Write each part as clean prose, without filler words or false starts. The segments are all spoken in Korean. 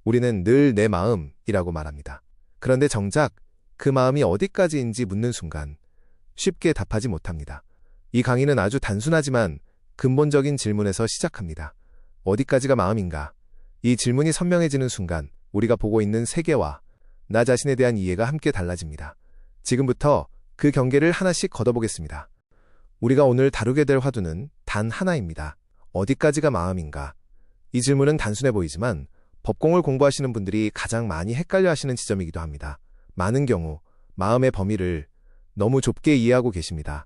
우리는 늘 내 마음이라고 말합니다. 그런데 정작 그 마음이 어디까지인지 묻는 순간 쉽게 답하지 못합니다. 이 강의는 아주 단순하지만 근본적인 질문에서 시작합니다. 어디까지가 마음인가? 이 질문이 선명해지는 순간 우리가 보고 있는 세계와 나 자신에 대한 이해가 함께 달라집니다. 지금부터 그 경계를 하나씩 걷어보겠습니다. 우리가 오늘 다루게 될 화두는 단 하나입니다. 어디까지가 마음인가? 이 질문은 단순해 보이지만 법공을 공부하시는 분들이 가장 많이 헷갈려 하시는 지점이기도 합니다. 많은 경우 마음의 범위를 너무 좁게 이해하고 계십니다.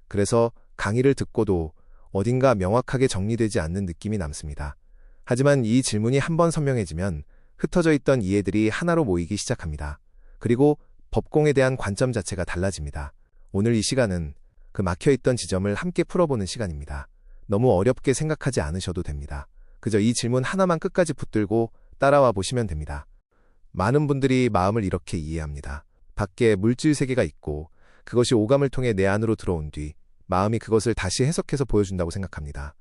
그래서 강의를 듣고도 어딘가 명확하게 정리되지 않는 느낌이 남습니다. 하지만 이 질문이 한번 선명해지면 흩어져 있던 이해들이 하나로 모이기 시작합니다. 그리고 법공에 대한 관점 자체가 달라집니다. 오늘 이 시간은 그 막혀있던 지점을 함께 풀어보는 시간입니다. 너무 어렵게 생각하지 않으셔도 됩니다. 그저 이 질문 하나만 끝까지 붙들고 따라와 보시면 됩니다. 많은 분들이 마음을 이렇게 이해합니다. 밖에 물질 세계가 있고 그것이 오감을 통해 내 안으로 들어온 뒤 마음이 그것을 다시 해석해서 보여준다고 생각합니다.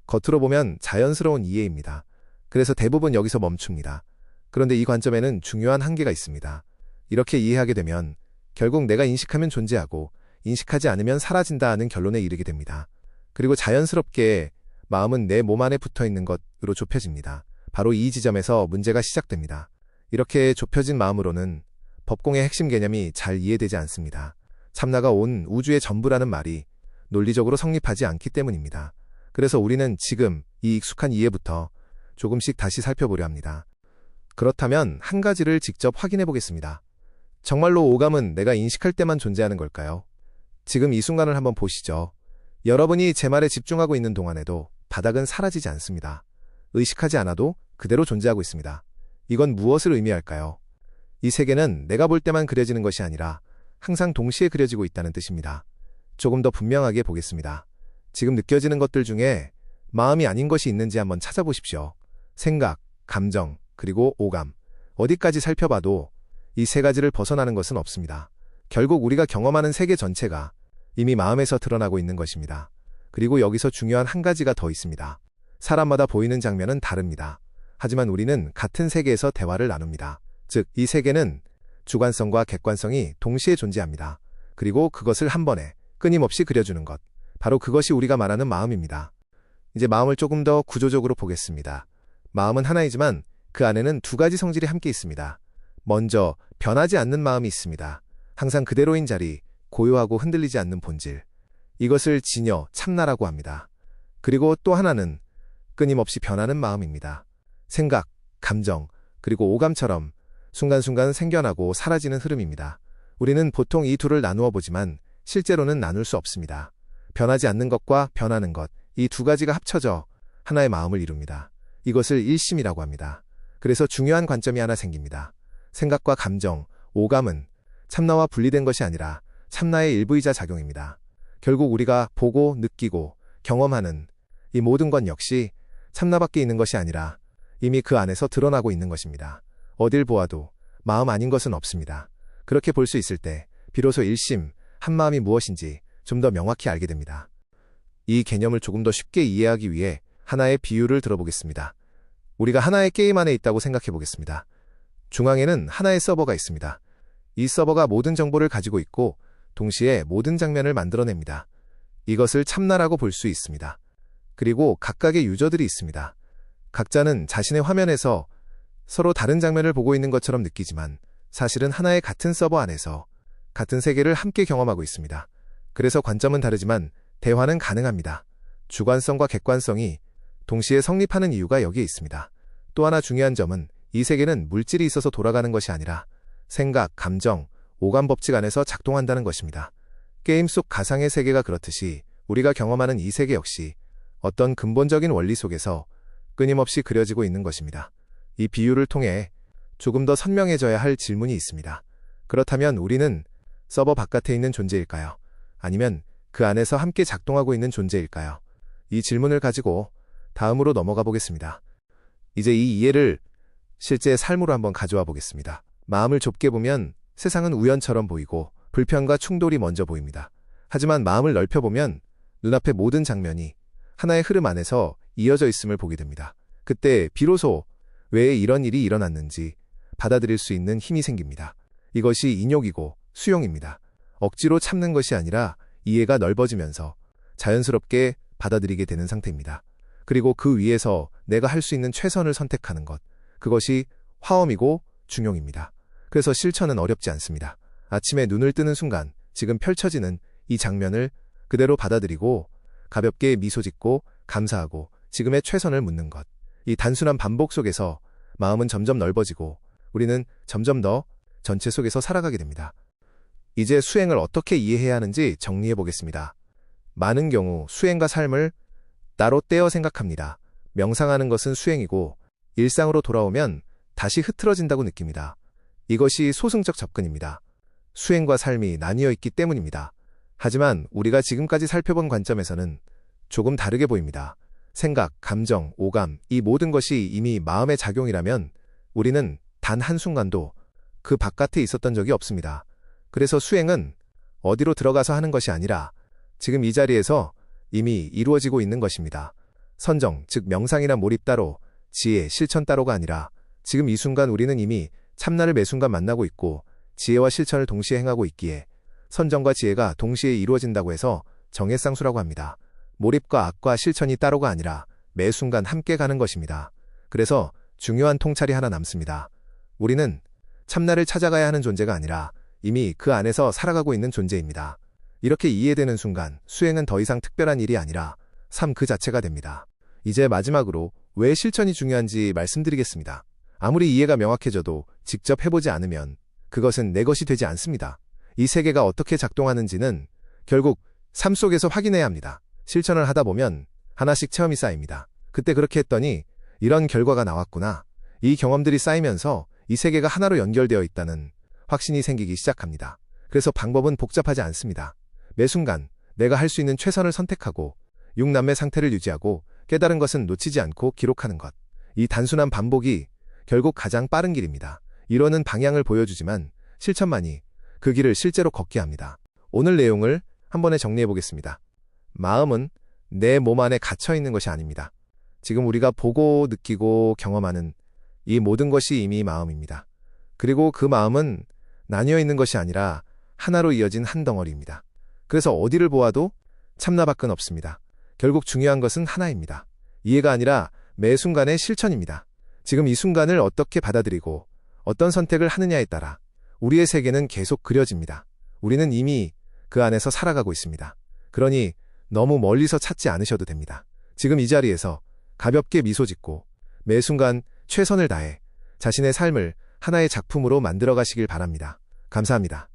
겉으로 보면 자연스러운 이해입니다. 그래서 대부분 여기서 멈춥니다. 그런데 이 관점에는 중요한 한계가 있습니다. 이렇게 이해하게 되면 결국 내가 인식하면 존재하고 인식하지 않으면 사라진다 하는 결론에 이르게 됩니다. 그리고 자연스럽게 마음은 내 몸 안에 붙어있는 것으로 좁혀집니다. 바로 이 지점에서 문제가 시작됩니다. 이렇게 좁혀진 마음으로는 법공의 핵심 개념이 잘 이해되지 않습니다. 참나가 온 우주의 전부라는 말이 논리적으로 성립하지 않기 때문입니다. 그래서 우리는 지금 이 익숙한 이해부터 조금씩 다시 살펴보려 합니다. 그렇다면 한 가지를 직접 확인해 보겠습니다. 정말로 오감은 내가 인식할 때만 존재하는 걸까요? 지금 이 순간을 한번 보시죠. 여러분이 제 말에 집중하고 있는 동안에도 바닥은 사라지지 않습니다. 의식하지 않아도 그대로 존재하고 있습니다. 이건 무엇을 의미할까요? 이 세계는 내가 볼 때만 그려지는 것이 아니라 항상 동시에 그려지고 있다는 뜻입니다. 조금 더 분명하게 보겠습니다. 지금 느껴지는 것들 중에 마음이 아닌 것이 있는지 한번 찾아보십시오. 생각, 감정, 그리고 오감. 어디까지 살펴봐도 이 세 가지를 벗어나는 것은 없습니다. 결국 우리가 경험하는 세계 전체가 이미 마음에서 드러나고 있는 것입니다. 그리고 여기서 중요한 한 가지가 더 있습니다. 사람마다 보이는 장면은 다릅니다. 하지만 우리는 같은 세계에서 대화를 나눕니다. 즉, 이 세계는 주관성과 객관성이 동시에 존재합니다. 그리고 그것을 한 번에 끊임없이 그려주는 것. 바로 그것이 우리가 말하는 마음입니다. 이제 마음을 조금 더 구조적으로 보겠습니다. 마음은 하나이지만 그 안에는 두 가지 성질이 함께 있습니다. 먼저 변하지 않는 마음이 있습니다. 항상 그대로인 자리, 고요하고 흔들리지 않는 본질. 이것을 진여, 참나라고 합니다. 그리고 또 하나는 끊임없이 변하는 마음입니다. 생각, 감정, 그리고 오감처럼 순간순간 생겨나고 사라지는 흐름입니다. 우리는 보통 이 둘을 나누어 보지만 실제로는 나눌 수 없습니다. 변하지 않는 것과 변하는 것, 이 두 가지가 합쳐져 하나의 마음을 이룹니다. 이것을 일심이라고 합니다. 그래서 중요한 관점이 하나 생깁니다. 생각과 감정, 오감은 참나와 분리된 것이 아니라 참나의 일부이자 작용입니다. 결국 우리가 보고 느끼고 경험하는 이 모든 것 역시 참나밖에 있는 것이 아니라 이미 그 안에서 드러나고 있는 것입니다. 어딜 보아도 마음 아닌 것은 없습니다. 그렇게 볼 수 있을 때 비로소 일심, 한마음이 무엇인지 좀 더 명확히 알게 됩니다. 이 개념을 조금 더 쉽게 이해하기 위해 하나의 비유를 들어보겠습니다. 우리가 하나의 게임 안에 있다고 생각해 보겠습니다. 중앙에는 하나의 서버가 있습니다. 이 서버가 모든 정보를 가지고 있고 동시에 모든 장면을 만들어냅니다. 이것을 참나라고 볼 수 있습니다. 그리고 각각의 유저들이 있습니다. 각자는 자신의 화면에서 서로 다른 장면을 보고 있는 것처럼 느끼지만 사실은 하나의 같은 서버 안에서 같은 세계를 함께 경험하고 있습니다. 그래서 관점은 다르지만 대화는 가능합니다. 주관성과 객관성이 동시에 성립하는 이유가 여기에 있습니다. 또 하나 중요한 점은 이 세계는 물질이 있어서 돌아가는 것이 아니라 생각, 감정, 오감 법칙 안에서 작동한다는 것입니다. 게임 속 가상의 세계가 그렇듯이 우리가 경험하는 이 세계 역시 어떤 근본적인 원리 속에서 끊임없이 그려지고 있는 것입니다. 이 비유를 통해 조금 더 선명해져야 할 질문이 있습니다. 그렇다면 우리는 서버 바깥에 있는 존재일까요? 아니면 그 안에서 함께 작동하고 있는 존재일까요? 이 질문을 가지고 다음으로 넘어가 보겠습니다. 이제 이 이해를 실제 삶으로 한번 가져와 보겠습니다. 마음을 좁게 보면 세상은 우연처럼 보이고 불편과 충돌이 먼저 보입니다. 하지만 마음을 넓혀보면 눈앞의 모든 장면이 하나의 흐름 안에서 이어져 있음을 보게 됩니다. 그때 비로소 왜 이런 일이 일어났는지 받아들일 수 있는 힘이 생깁니다. 이것이 인욕이고 수용입니다. 억지로 참는 것이 아니라 이해가 넓어지면서 자연스럽게 받아들이게 되는 상태입니다. 그리고 그 위에서 내가 할 수 있는 최선을 선택하는 것, 그것이 화엄이고 중용입니다. 그래서 실천은 어렵지 않습니다. 아침에 눈을 뜨는 순간 지금 펼쳐지는 이 장면을 그대로 받아들이고 가볍게 미소 짓고 감사하고 지금의 최선을 묻는 것. 이 단순한 반복 속에서 마음은 점점 넓어지고 우리는 점점 더 전체 속에서 살아가게 됩니다. 이제 수행을 어떻게 이해해야 하는지 정리해 보겠습니다. 많은 경우 수행과 삶을 따로 떼어 생각합니다. 명상하는 것은 수행이고 일상으로 돌아오면 다시 흐트러진다고 느낍니다. 이것이 소승적 접근입니다. 수행과 삶이 나뉘어 있기 때문입니다. 하지만 우리가 지금까지 살펴본 관점에서는 조금 다르게 보입니다. 생각, 감정, 오감, 이 모든 것이 이미 마음의 작용이라면 우리는 단 한순간도 그 바깥에 있었던 적이 없습니다. 그래서 수행은 어디로 들어가서 하는 것이 아니라 지금 이 자리에서 이미 이루어지고 있는 것입니다. 선정, 즉 명상이나 몰입 따로, 지혜, 실천 따로가 아니라 지금 이 순간 우리는 이미 참나를 매 순간 만나고 있고 지혜와 실천을 동시에 행하고 있기에 선정과 지혜가 동시에 이루어진다고 해서 정해쌍수라고 합니다. 몰입과 악과 실천이 따로가 아니라 매 순간 함께 가는 것입니다. 그래서 중요한 통찰이 하나 남습니다. 우리는 참나를 찾아가야 하는 존재가 아니라 이미 그 안에서 살아가고 있는 존재입니다. 이렇게 이해되는 순간 수행은 더 이상 특별한 일이 아니라 삶 그 자체가 됩니다. 이제 마지막으로 왜 실천이 중요한지 말씀드리겠습니다. 아무리 이해가 명확해져도 직접 해보지 않으면 그것은 내 것이 되지 않습니다. 이 세계가 어떻게 작동하는지는 결국 삶 속에서 확인해야 합니다. 실천을 하다 보면 하나씩 체험이 쌓입니다. 그때 그렇게 했더니 이런 결과가 나왔구나. 이 경험들이 쌓이면서 이 세계가 하나로 연결되어 있다는 확신이 생기기 시작합니다. 그래서 방법은 복잡하지 않습니다. 매 순간 내가 할 수 있는 최선을 선택하고 육남매 상태를 유지하고 깨달은 것은 놓치지 않고 기록하는 것. 이 단순한 반복이 결국 가장 빠른 길입니다. 이론은 방향을 보여주지만 실천만이 그 길을 실제로 걷게 합니다. 오늘 내용을 한 번에 정리해 보겠습니다. 마음은 내 몸 안에 갇혀 있는 것이 아닙니다. 지금 우리가 보고 느끼고 경험하는 이 모든 것이 이미 마음입니다. 그리고 그 마음은 나뉘어 있는 것이 아니라 하나로 이어진 한 덩어리입니다. 그래서 어디를 보아도 참나 밖은 없습니다. 결국 중요한 것은 하나입니다. 이해가 아니라 매 순간의 실천입니다. 지금 이 순간을 어떻게 받아들이고 어떤 선택을 하느냐에 따라 우리의 세계는 계속 그려집니다. 우리는 이미 그 안에서 살아가고 있습니다. 그러니 너무 멀리서 찾지 않으셔도 됩니다. 지금 이 자리에서 가볍게 미소 짓고 매 순간 최선을 다해 자신의 삶을 하나의 작품으로 만들어 가시길 바랍니다. 감사합니다.